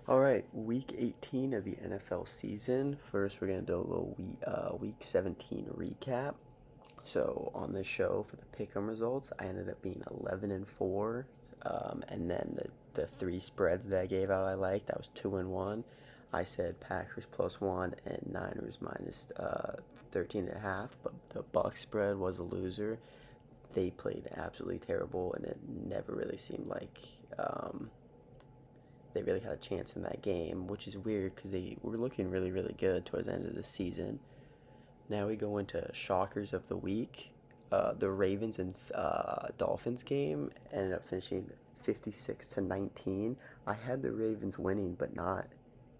All right, week 18 of the NFL season. First, we're going to do a little week 17 recap. So, on this show for the pick'em results, I ended up being 11 and 4. And then the three spreads that I gave out I liked, that was 2 and 1. I said Packers +1 and Niners minus 13 and a half, but the Bucs spread was a loser. They played absolutely terrible, and it never really seemed like they really had a chance in that game, which is weird because they were looking really, really good towards the end of the season. Now we go into shockers of the week. The Ravens and Dolphins game ended up finishing 56 to 19. I had the Ravens winning, but not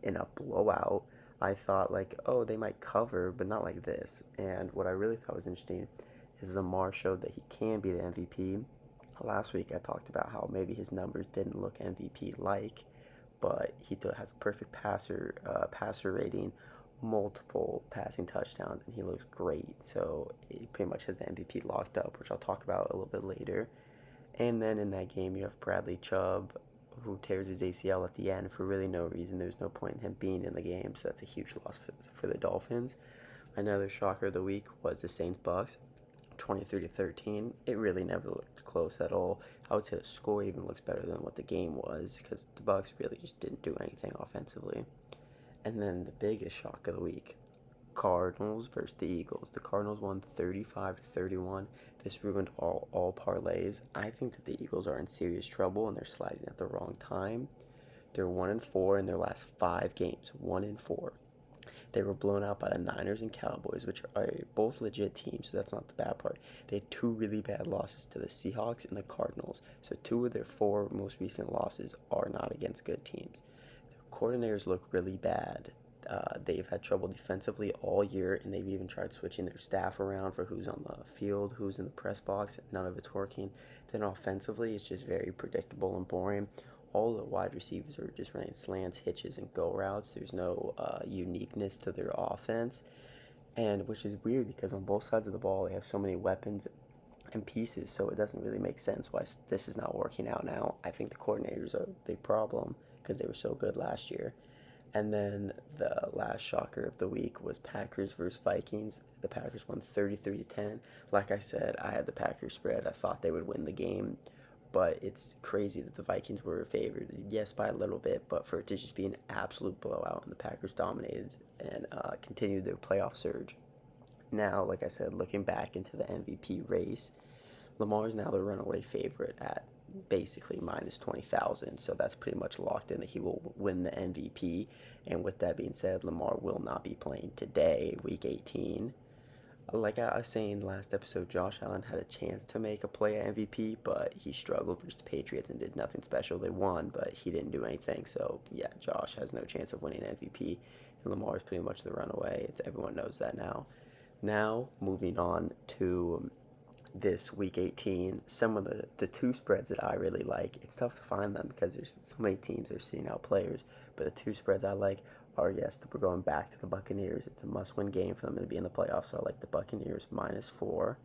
in a blowout. I thought like, oh, they might cover, but not like this. And what I really thought was interesting is Lamar showed that he can be the MVP. Last week I talked about how maybe his numbers didn't look MVP like, but he has a perfect passer rating, multiple passing touchdowns, and he looks great. So he pretty much has the MVP locked up, which I'll talk about a little bit later. And then in that game, you have Bradley Chubb, who tears his ACL at the end for really no reason. There's no point in him being in the game, so that's a huge loss for the Dolphins. Another shocker of the week was the Saints Bucs, 23 to 13. It really never looked close at all. I would say the score even looks better than what the game was because the Bucs really just didn't do anything offensively. And then the biggest shock of the week, Cardinals versus the Eagles. The Cardinals won 35 to 31. This ruined all parlays. I think that the Eagles are in serious trouble and they're sliding at the wrong time. They're 1 and 4 in their last 5 games. 1 and 4. They were blown out by the Niners and Cowboys, which are both legit teams, so that's not the bad part. They had two really bad losses to the Seahawks and the Cardinals, so 2 of their 4 most recent losses are not against good teams. Their coordinators look really bad. They've had trouble defensively all year, and they've even tried switching their staff around for who's on the field, who's in the press box. None of it's working. Then offensively, it's just very predictable and boring. All the wide receivers are just running slants, hitches, and go routes. There's no uniqueness to their offense, and which is weird because on both sides of the ball they have so many weapons and pieces, so it doesn't really make sense why this is not working out now. I think the coordinators are a big problem because they were so good last year. And then the last shocker of the week was Packers versus Vikings. The Packers won 33 to 10. Like I said, I had the Packers spread. I thought they would win the game, but it's crazy that the Vikings were favored, yes, by a little bit, but for it to just be an absolute blowout and the Packers dominated and continued their playoff surge. Now, like I said, looking back into the MVP race, Lamar is now the runaway favorite at basically minus 20,000. So that's pretty much locked in that he will win the MVP. And with that being said, Lamar will not be playing today, week 18. Like I was saying last episode, Josh Allen had a chance to make a play at MVP, but he struggled versus the Patriots and did nothing special. They won, but he didn't do anything. So yeah, Josh has no chance of winning MVP, and Lamar is pretty much the runaway. Everyone knows that now. Now moving on to this week 18, some of the two spreads that I really like. It's tough to find them because there's so many teams that are seeing out players, but the two spreads I like are, yes, we're going back to the Buccaneers. It's a must-win game for them to be in the playoffs, so I like the Buccaneers -4.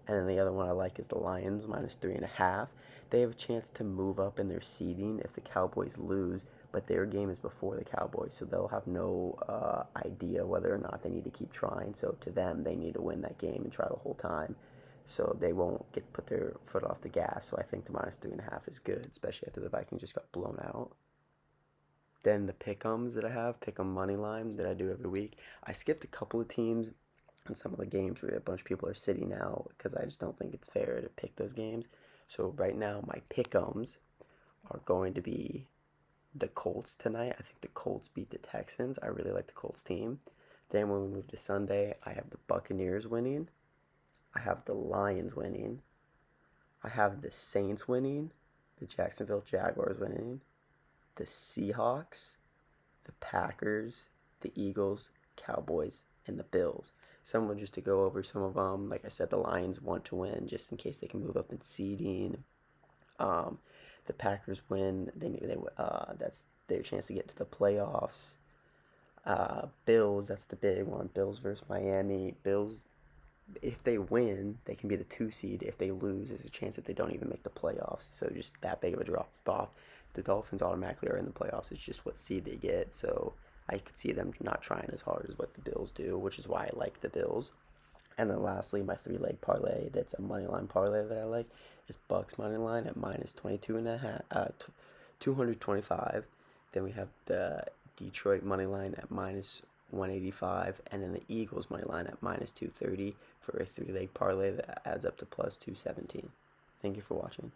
And then the other one I like is the Lions -3.5. They have a chance to move up in their seeding if the Cowboys lose, but their game is before the Cowboys, so they'll have no idea whether or not they need to keep trying. So to them, they need to win that game and try the whole time, so they won't get to put their foot off the gas. So I think the -3.5 is good, especially after the Vikings just got blown out. Then the pick'ems that I have, pick'em money line that I do every week. I skipped a couple of teams and some of the games where a bunch of people are sitting out because I just don't think it's fair to pick those games. So right now my pick'ems are going to be the Colts tonight. I think the Colts beat the Texans. I really like the Colts team. Then when we move to Sunday, I have the Buccaneers winning. I have the Lions winning. I have the Saints winning. The Jacksonville Jaguars winning. The Seahawks, the Packers, the Eagles, Cowboys, and the Bills. Someone just to go over some of them. Like I said, the Lions want to win just in case they can move up in seeding. Um, the Packers win. That's their chance to get to the playoffs. Bills, that's the big one. Bills versus Miami. Bills, if they win, they can be the 2 seed. If they lose, there's a chance that they don't even make the playoffs. So just that big of a drop off. the Dolphins automatically are in the playoffs. It's just what seed they get. So I could see them not trying as hard as what the Bills do, which is why I like the Bills. And then lastly, my three-leg parlay, that's a money line parlay that I like, is Bucs money line at minus 22 and a half, 225. Then we have the Detroit money line at minus 185, and then the Eagles money line at minus 230 for a three-leg parlay that adds up to plus 217. Thank you for watching.